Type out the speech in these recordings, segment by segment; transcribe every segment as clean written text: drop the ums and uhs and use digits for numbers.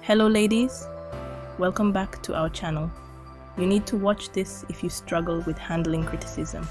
Hello ladies, welcome back to our channel. You need to watch this if you struggle with handling criticism.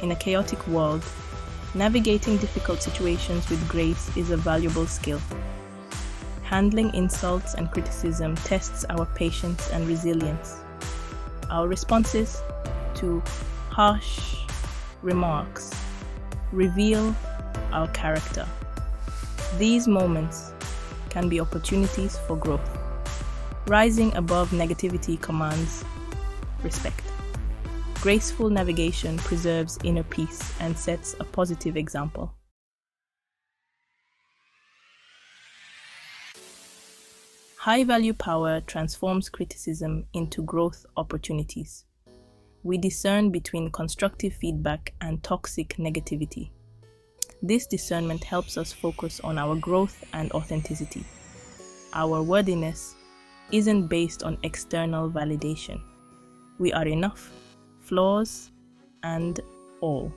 In a chaotic world, navigating difficult situations with grace is a valuable skill. Handling insults and criticism tests our patience and resilience. Our responses to harsh remarks reveal our character. These moments can be opportunities for growth. Rising above negativity commands respect. Graceful navigation preserves inner peace and sets a positive example. High-value power transforms criticism into growth opportunities. We discern between constructive feedback and toxic negativity. This discernment helps us focus on our growth and authenticity. Our worthiness isn't based on external validation. We are enough, flaws and all.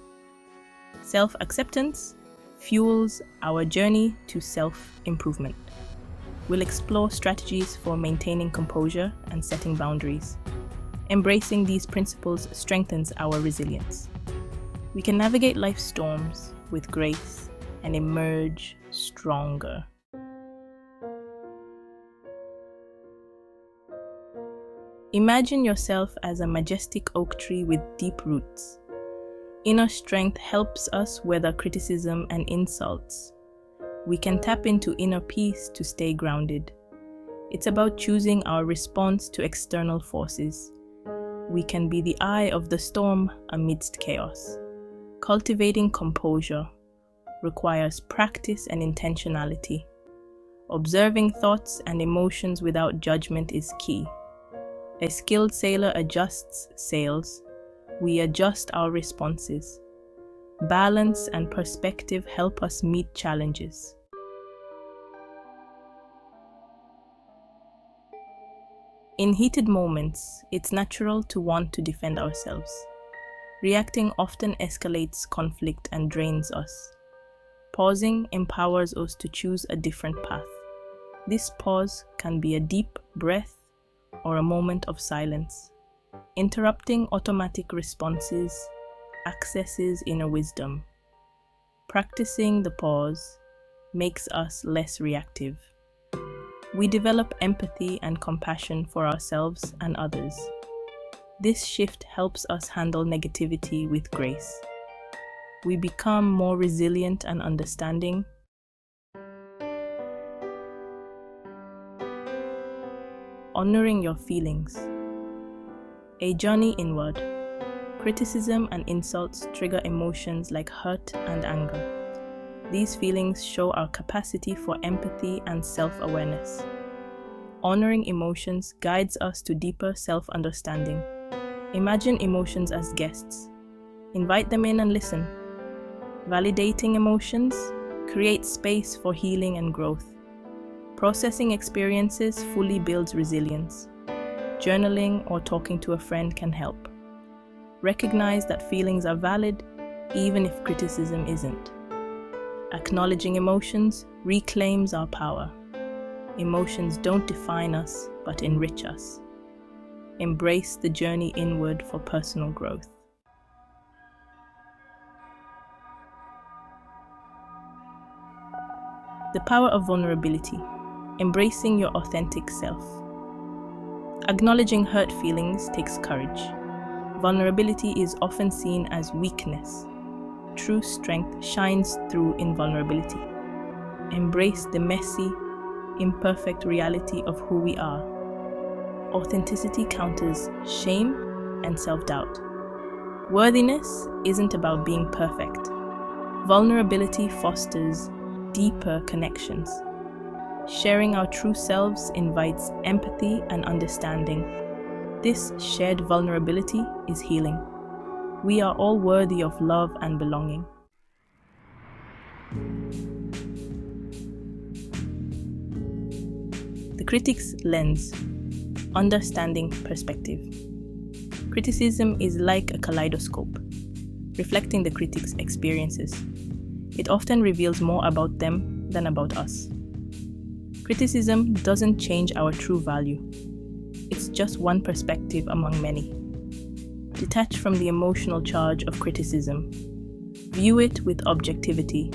Self-acceptance fuels our journey to self-improvement. We'll explore strategies for maintaining composure and setting boundaries. Embracing these principles strengthens our resilience. We can navigate life's storms with grace and emerge stronger. Imagine yourself as a majestic oak tree with deep roots. Inner strength helps us weather criticism and insults. We can tap into inner peace to stay grounded. It's about choosing our response to external forces. We can be the eye of the storm amidst chaos. Cultivating composure requires practice and intentionality. Observing thoughts and emotions without judgment is key. A skilled sailor adjusts sails. We adjust our responses. Balance and perspective help us meet challenges. In heated moments, it's natural to want to defend ourselves. Reacting often escalates conflict and drains us. Pausing empowers us to choose a different path. This pause can be a deep breath or a moment of silence. Interrupting automatic responses accesses inner wisdom. Practicing the pause makes us less reactive. We develop empathy and compassion for ourselves and others. This shift helps us handle negativity with grace. We become more resilient and understanding. Honoring your feelings. A journey inward. Criticism and insults trigger emotions like hurt and anger. These feelings show our capacity for empathy and self-awareness. Honoring emotions guides us to deeper self-understanding. Imagine emotions as guests. Invite them in and listen. Validating emotions creates space for healing and growth. Processing experiences fully builds resilience. Journaling or talking to a friend can help. Recognize that feelings are valid even if criticism isn't. Acknowledging emotions reclaims our power. Emotions don't define us, but enrich us. Embrace the journey inward for personal growth. The power of vulnerability. Embracing your authentic self. Acknowledging hurt feelings takes courage. Vulnerability is often seen as weakness. True strength shines through invulnerability. Embrace the messy, imperfect reality of who we are. Authenticity counters shame and self-doubt. Worthiness isn't about being perfect. Vulnerability fosters deeper connections. Sharing our true selves invites empathy and understanding. This shared vulnerability is healing. We are all worthy of love and belonging. The critic's lens. Understanding perspective. Criticism is like a kaleidoscope, reflecting the critic's experiences. It often reveals more about them than about us. Criticism doesn't change our true value. It's just one perspective among many. Detach from the emotional charge of criticism. View it with objectivity.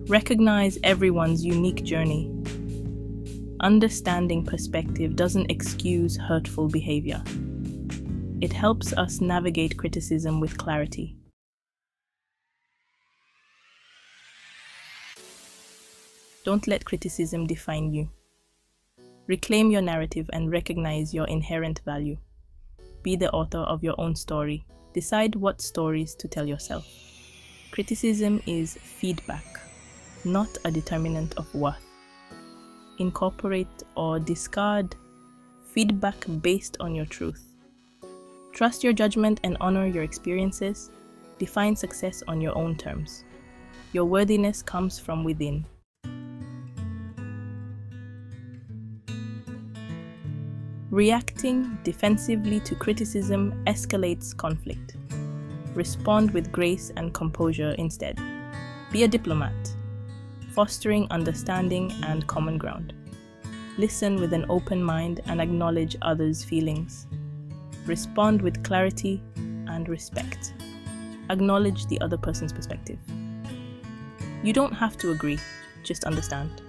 Recognize everyone's unique journey. Understanding perspective doesn't excuse hurtful behavior. It helps us navigate criticism with clarity. Don't let criticism define you. Reclaim your narrative and recognize your inherent value. Be the author of your own story. Decide what stories to tell yourself. Criticism is feedback, not a determinant of worth. Incorporate or discard feedback based on your truth. Trust your judgment and honor your experiences. Define success on your own terms. Your worthiness comes from within. Reacting defensively to criticism escalates conflict. Respond with grace and composure instead. Be a diplomat, fostering understanding and common ground. Listen with an open mind and acknowledge others' feelings. Respond with clarity and respect. Acknowledge the other person's perspective. You don't have to agree, just understand.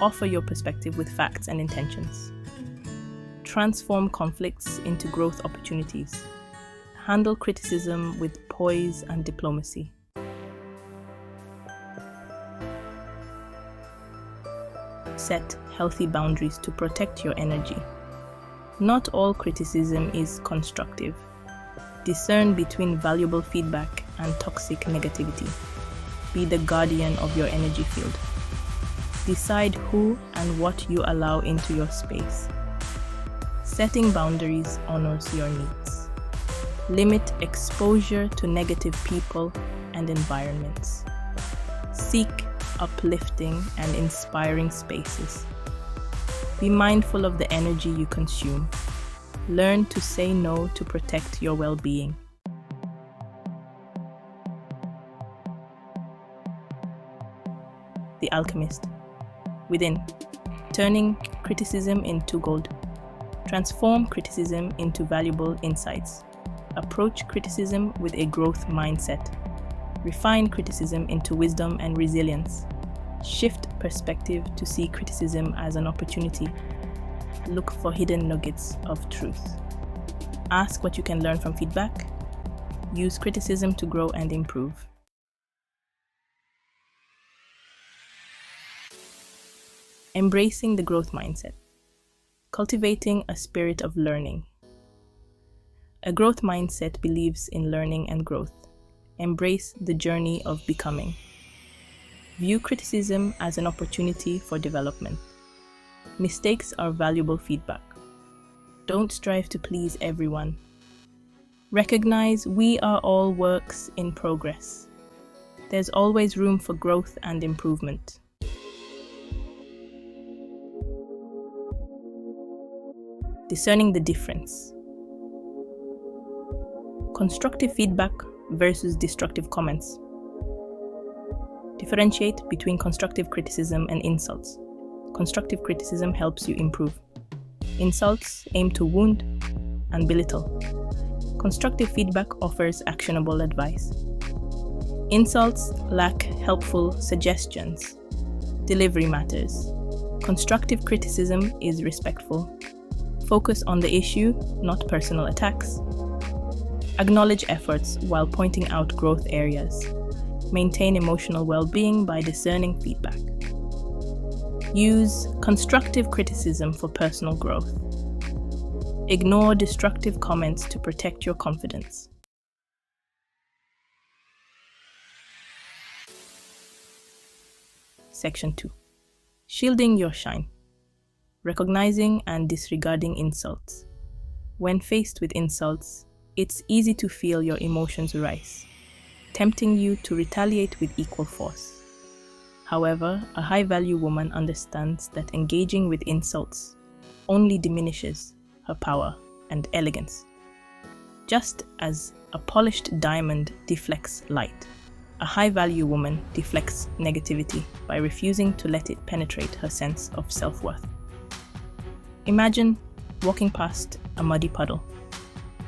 Offer your perspective with facts and intentions. Transform conflicts into growth opportunities. Handle criticism with poise and diplomacy. Set healthy boundaries to protect your energy. Not all criticism is constructive. Discern between valuable feedback and toxic negativity. Be the guardian of your energy field. Decide who and what you allow into your space. Setting boundaries honors your needs. Limit exposure to negative people and environments. Seek uplifting and inspiring spaces. Be mindful of the energy you consume. Learn to say no to protect your well-being. The Alchemist. Within. Turning criticism into gold. Transform criticism into valuable insights. Approach criticism with a growth mindset. Refine criticism into wisdom and resilience. Shift perspective to see criticism as an opportunity. Look for hidden nuggets of truth. Ask what you can learn from feedback. Use criticism to grow and improve. Embracing the growth mindset. Cultivating a spirit of learning. A growth mindset believes in learning and growth. Embrace the journey of becoming. View criticism as an opportunity for development. Mistakes are valuable feedback. Don't strive to please everyone. Recognize we are all works in progress. There's always room for growth and improvement. Discerning the difference. Constructive feedback versus destructive comments. Differentiate between constructive criticism and insults. Constructive criticism helps you improve. Insults aim to wound and belittle. Constructive feedback offers actionable advice. Insults lack helpful suggestions. Delivery matters. Constructive criticism is respectful. Focus on the issue, not personal attacks. Acknowledge efforts while pointing out growth areas. Maintain emotional well-being by discerning feedback. Use constructive criticism for personal growth. Ignore destructive comments to protect your confidence. Section 2. Shielding your shine. Recognizing and disregarding insults. When faced with insults, it's easy to feel your emotions rise, tempting you to retaliate with equal force. However, a high-value woman understands that engaging with insults only diminishes her power and elegance. Just as a polished diamond deflects light, A high-value woman deflects negativity by refusing to let it penetrate her sense of self-worth. Imagine walking past a muddy puddle.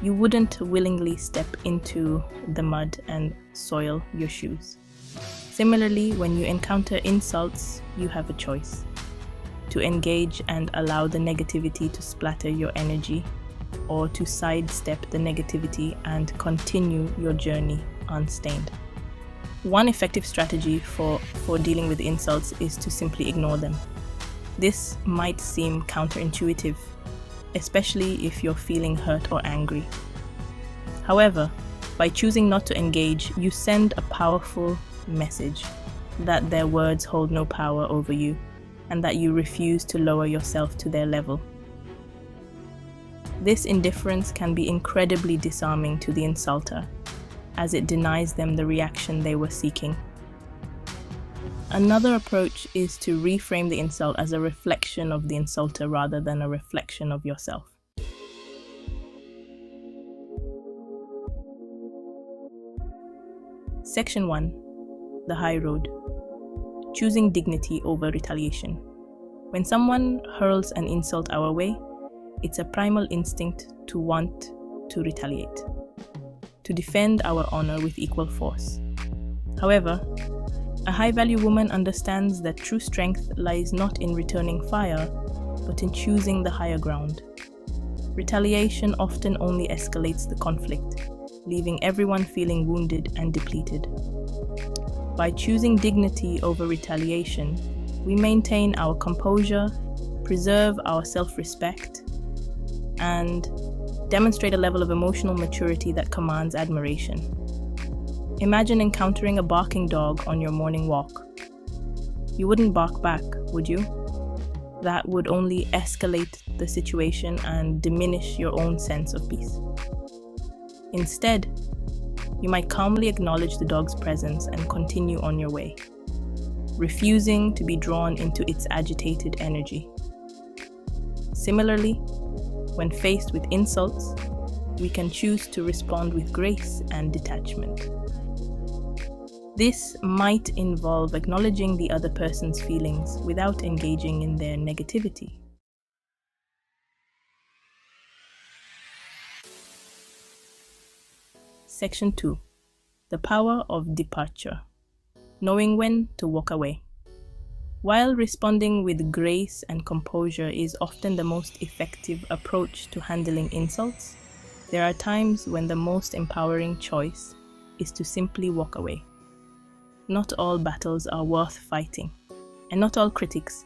You wouldn't willingly step into the mud and soil your shoes. Similarly, when you encounter insults, you have a choice: to engage and allow the negativity to splatter your energy, or to sidestep the negativity and continue your journey unstained. One effective strategy for dealing with insults is to simply ignore them. This might seem counterintuitive, especially if you're feeling hurt or angry. However, by choosing not to engage, you send a powerful message that their words hold no power over you, and that you refuse to lower yourself to their level. This indifference can be incredibly disarming to the insulter, as it denies them the reaction they were seeking. Another approach is to reframe the insult as a reflection of the insulter rather than a reflection of yourself. Section 1. The High Road. Choosing dignity over retaliation. When someone hurls an insult our way, it's a primal instinct to want to retaliate, to defend our honor with equal force. However, a high-value woman understands that true strength lies not in returning fire, but in choosing the higher ground. Retaliation often only escalates the conflict, leaving everyone feeling wounded and depleted. By choosing dignity over retaliation, we maintain our composure, preserve our self-respect, and demonstrate a level of emotional maturity that commands admiration. Imagine encountering a barking dog on your morning walk. You wouldn't bark back, would you? That would only escalate the situation and diminish your own sense of peace. Instead, you might calmly acknowledge the dog's presence and continue on your way, refusing to be drawn into its agitated energy. Similarly, when faced with insults, we can choose to respond with grace and detachment. This might involve acknowledging the other person's feelings without engaging in their negativity. Section 2. The Power of Departure. Knowing when to walk away. While responding with grace and composure is often the most effective approach to handling insults, there are times when the most empowering choice is to simply walk away. Not all battles are worth fighting, and not all critics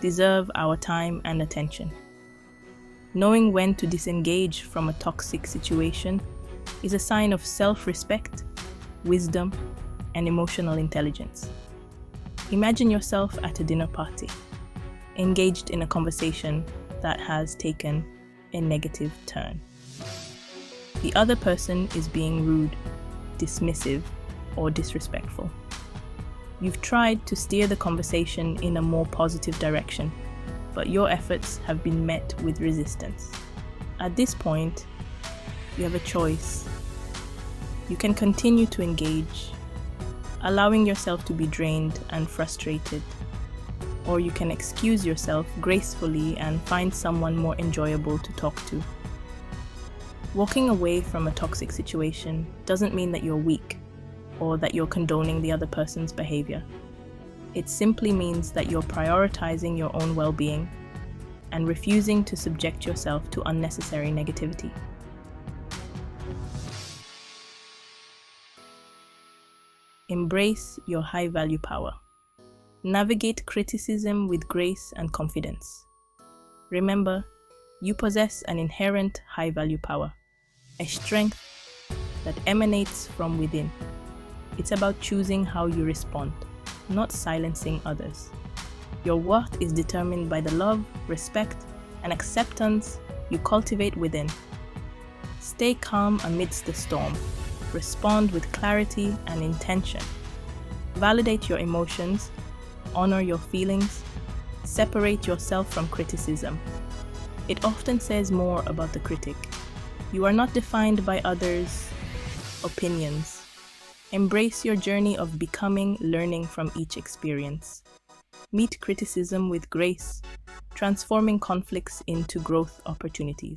deserve our time and attention. Knowing when to disengage from a toxic situation is a sign of self-respect, wisdom, and emotional intelligence. Imagine yourself at a dinner party, engaged in a conversation that has taken a negative turn. The other person is being rude, dismissive, or disrespectful. You've tried to steer the conversation in a more positive direction, but your efforts have been met with resistance. At this point, you have a choice. You can continue to engage, allowing yourself to be drained and frustrated, or you can excuse yourself gracefully and find someone more enjoyable to talk to. Walking away from a toxic situation doesn't mean that you're weak or that you're condoning the other person's behavior. It simply means that you're prioritizing your own well-being and refusing to subject yourself to unnecessary negativity. Embrace your high-value power. Navigate criticism with grace and confidence. Remember, you possess an inherent high-value power, a strength that emanates from within. It's about choosing how you respond, not silencing others. Your worth is determined by the love, respect, and acceptance you cultivate within. Stay calm amidst the storm. Respond with clarity and intention. Validate your emotions, honor your feelings, separate yourself from criticism. It often says more about the critic. You are not defined by others' opinions. Embrace your journey of becoming, learning from each experience. Meet criticism with grace, transforming conflicts into growth opportunities.